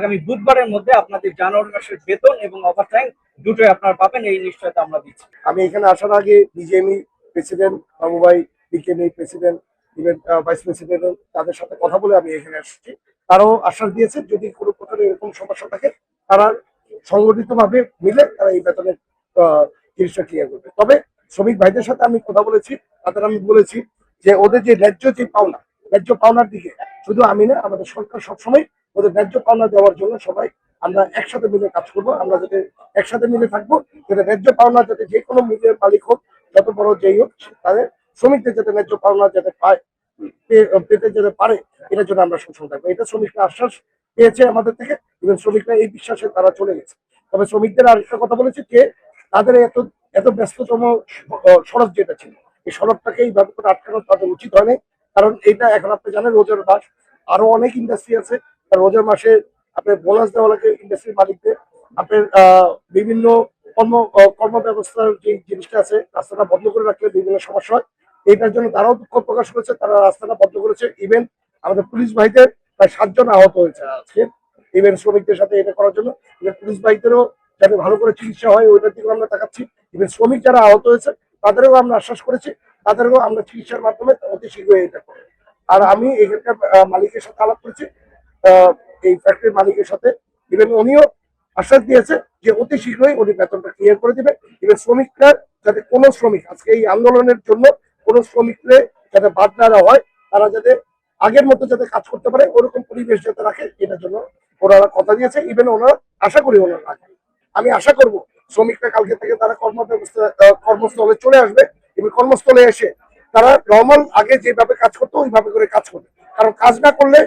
আগামী বুধবারের মধ্যে আপনাদের জানুয়ারি মাসের বেতন এবং ওভারটাইম দুটোই আপনারা পাবেন, এই নিশ্চয়তা আমরা দিচ্ছি। আমি এখানে আসার আগে বিজেএমই president Babubhai, BKME president, even vice president, তাদের সাথে কথা বলে আমি এখানে আসছি। তারাও আশ্বাস দিয়েছে যদি কোনো প্রকার এরকম সমস্যা থাকে তারা সংগঠিত ভাবে মিলে তারা এই বেতনের জিনিসটা ক্লিয়ার করবে। তবে শ্রমিক ভাইদের সাথে আমি কথা বলেছি, তাদের আমি বলেছি যে ওদের যে ন্যায্য পাওনার দিকে শুধু আমি না, আমাদের সরকার সবসময় ওদের ন্যায্য পাওনা দেওয়ার জন্য সবাই আমরা একসাথে মিলে কাজ করবো। আমরা যাতে একসাথে মিলে থাকবো, যাতে ন্যায্য পাওনা যাতে যে কোনো মিলের মালিক হোক, যত বড় যেই হোক, তাদের শ্রমিকদের যাতে ন্যায্য পাওনা যাতে পেতে যেতে পারে, এটার জন্য আমরা সবসময় থাকবো। এটা শ্রমিকরা আশ্বাস পেয়েছে আমাদের থেকে, এবং শ্রমিকরা এই বিশ্বাসে তারা চলে গেছে। তবে শ্রমিকদের আরেকটা কথা বলেছে যে তাদের এত এত ব্যস্ততম সড়ক যেটা ছিল, এই সড়কটাকে এইভাবে করে আটকানো তাদের উচিত হয়নি। কারণ এটা এখন আপনি জানেন রোজার মাস, আরো অনেক ইন্ডাস্ট্রি আছে, রোজার মাসে আপনার বোনাস দেওয়া লাগে ইন্ডাস্ট্রির মালিকদের। আপনার বিভিন্ন কর্ম ব্যবস্থার যে জিনিসটা আছে, রাস্তাটা বন্ধ করে রাখলে বিভিন্ন সমস্যা হয়। এটার জন্য তারাও দুঃখ প্রকাশ করেছে, তারা রাস্তাটা বন্ধ করেছে। ইভেন আমাদের পুলিশ ভাইদের প্রায় 7 জন আহত হয়েছে আজকে, ইভেন শ্রমিকদের সাথে এটা করার জন্য। ইভেন পুলিশ ভাইদেরও যাতে ভালো করে চিকিৎসা হয় ওইটার দিকেও আমরা তাকাচ্ছি। ইভেন শ্রমিক যারা আহত হয়েছে তাদেরও আমরা আশ্বাস করেছি, তাদেরও আমরা চিকিৎসার মাধ্যমে অতি শীঘ্রই এটা করবো। আর আমি এখানকার মালিকের সাথে আলাপ করেছি, এই ফ্যাক্টরির মালিকের সাথে। ইভেন উনিও আশ্বাস দিয়েছে যে অতি শীঘ্রই উনি বেতনটা ক্লিয়ার করে দিবে। ইভেন শ্রমিকরা যাতে কোনো শ্রমিক আজকে এই আন্দোলনের জন্য কোনো শ্রমিকদের যাতে বাদ না দেওয়া হয়, তারা যাতে আগের মতো যাতে কাজ করতে পারে ওরকম পরিবেশ যাতে রাখে, এটার জন্য ওনারা কথা দিয়েছে। ইভেন ওনারা আশা করি ওনারা রাখে। আমি আশা করব শ্রমিকরা কালকে থেকে তারা কর্মস্থলে চলে আসবে, এবং কর্মস্থলে এসে তারা নর্মাল আগে যেভাবে কাজ করতো ওইভাবে করে কাজ করবে। কারণ কাজ না করলে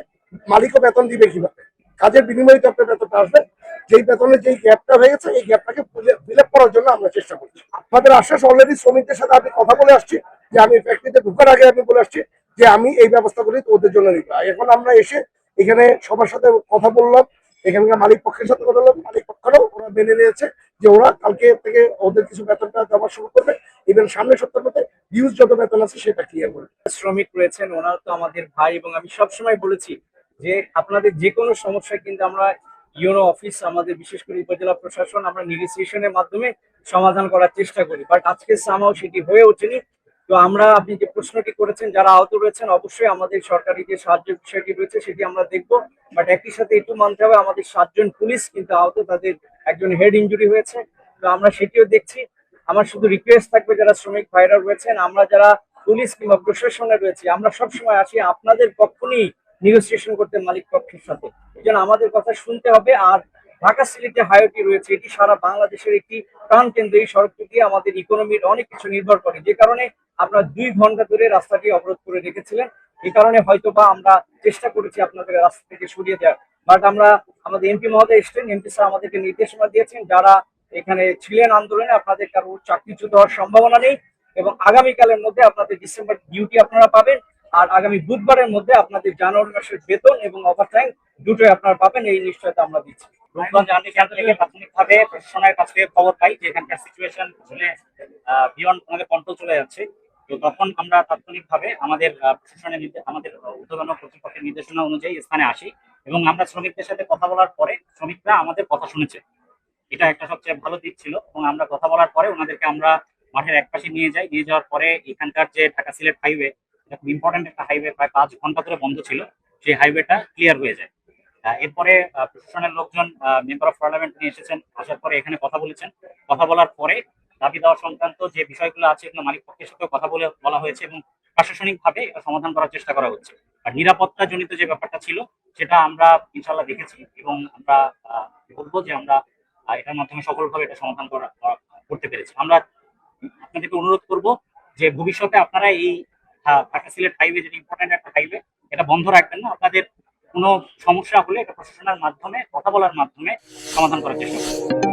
মালিকও বেতন দিবে কিভাবে? কাজের বিনিময়ে তো আপনার বেতনটা আসবে। যেই বেতনের যেই গ্যাপটা হয়ে গেছে এই গ্যাপটাকে ফিল আপ করার জন্য আমরা চেষ্টা করছি। আপনাদের আশ্বাস অলরেডি শ্রমিকদের সাথে আমি কথা বলে আসছি, যে আমি ফ্যাক্টরিতে ঢোকার আগে আমি বলে আসছি যে আমি এই ব্যবস্থাগুলি ওদের জন্য নিব। এখন আমরা এসে এখানে সবার সাথে কথা বললাম, এখানকার মালিক পক্ষের সাথে কথা বললাম, মালিক পক্ষেরও ওরা মেনে নিয়েছে যে ওরা কালকে থেকে ওদের কিছু বেতনটা দেওয়া শুরু করবে। ইভেন সামনের সপ্তাহের মধ্যে ইউজ যত বেতন আছে সেটা ক্লিয়ার করবে। শ্রমিক রয়েছেন, ওনারা তো আমাদের ভাই, এবং আমি সবসময় বলেছি যে আপনাদের যে কোনো সমস্যা কিন্তু আমরা ইউনো অফিস, আমাদের বিশেষ করে উপজেলা প্রশাসন, আমরা নেগোসিয়েশনের মাধ্যমে সমাধান করার চেষ্টা করি। বাট আজকে সামাও সেটি হয়ে ওঠেনি। তো আমরা, আপনি যে প্রশ্নটি করেছেন, যারা আহত রয়েছেন অবশ্যই আমাদের সরকারি যে সাহায্যের বিষয়টি রয়েছে সেটি আমরা দেখবো। বাট একই সাথে একটু মানতে হবে আমাদের 7 জন পুলিশ কিন্তু আহত, তাদের একজন হেড ইনজুরি হয়েছে। তো আমরা সেটিও দেখছি। আমার শুধু রিকোয়েস্ট থাকবে যারা শ্রমিক ভাইরা রয়েছেন, আমরা যারা পুলিশ কিংবা প্রশাসনে রয়েছে, আমরা সবসময় আসি আপনাদের পক্ষ নিয়েই নেগোসিয়েশন করতে মালিক পক্ষের সাথে। এই জন্য আমাদের কথা শুনতে হবে। আর ঢাকা সিলেট যে হাইওয়েটি রয়েছে এটি সারা বাংলাদেশের একটি প্রাণ কেন্দ্র। এই সড়কটি দিয়ে আমাদের ইকোনমির অনেক কিছু নির্ভর করে, যে কারণে আপনারা 2 ঘন্টা ধরে রাস্তাটি অবরোধ করে রেখেছিলেন। এই কারণে হয়তো বা আমরা চেষ্টা করেছি আপনাদের রাস্তা থেকে সরিয়ে দেওয়ার। বাট আমরা, আমাদের এমপি মহোদয় এসছেন, এমপি স্যার আমাদেরকে নির্দেশনা দিয়েছেন যারা এখানে ছিলেন আন্দোলনে আপনাদের কারো চাকরিচ্যুত হওয়ার সম্ভাবনা নেই, এবং আগামীকালের মধ্যে আপনাদের ডিসেম্বর ডিউটি আপনারা পাবেন। আর আগামী বুধবারের মধ্যে আপনাদের জানুয়ারি মাসের বেতন এবং ওভারটাইম দুটোই আপনারা পাবেন, এই নিশ্চয়তা আমরা দিচ্ছি। রূপগঞ্জ আর্মি ক্যাম্প থেকে প্রাথমিকভাবে প্রশাসনের কাছ থেকে খবর পাই যে এখানকার সিচুয়েশন আসলে বিয়ন্ড আমাদের কন্ট্রোল চলে যাচ্ছে। তো তখন আমরা তাৎক্ষণিকভাবে আমাদের প্রশাসনের আমাদের ঊর্ধ্বতন কর্তৃপক্ষের নির্দেশনা অনুযায়ী স্থানে আসি, এবং আমরা শ্রমিকদের সাথে কথা বলার পরে শ্রমিকরা আমাদের কথা শুনেছে। এটা একটা সবচেয়ে ভালো দিক ছিল। এবং আমরা কথা বলার পরে ওনাদেরকে আমরা মাঠের একপাশে নিয়ে যাই। নিয়ে যাওয়ার পরে এখানকার যে ঢাকা সিলেট হাইওয়ে, এটা খুব ইম্পর্টেন্ট একটা হাইওয়ে, প্রায় 5 ঘন্টা ধরে বন্ধ ছিল, সেই হাইওয়েটা ক্লিয়ার হয়ে যায়। এরপরে প্রশাসনের লোকজন, মেম্বার অফ পার্লামেন্ট নিয়ে এসেছেন, আসার পরে এখানে কথা বলেছেন। কথা বলার পরে দাবি দেওয়া সংক্রান্ত যে বিষয়গুলো আছে এগুলো মালিক পক্ষের সাথেও কথা বলা হয়েছে, এবং প্রশাসনিকভাবে এটা সমাধান করার চেষ্টা করা হচ্ছে। আর নিরাপত্তা জনিত যে ব্যাপারটা ছিল সেটা আমরা ইনশাল্লাহ দেখেছি, এবং আমরা বলবো যে আমরা এটার মাধ্যমে সফলভাবে এটা সমাধান করতে পেরেছি। আমরা আপনাদেরকে অনুরোধ করব যে ভবিষ্যতে আপনারা এই ঢাকা সিলেট হাইওয়ে, যেটা ইম্পর্টেন্ট একটা হাইওয়ে, এটা বন্ধ রাখবেন না। আপনাদের কোনো সমস্যা হলে এটা প্রশাসনের মাধ্যমে কথা বলার মাধ্যমে সমাধান করার চেষ্টা করবেন।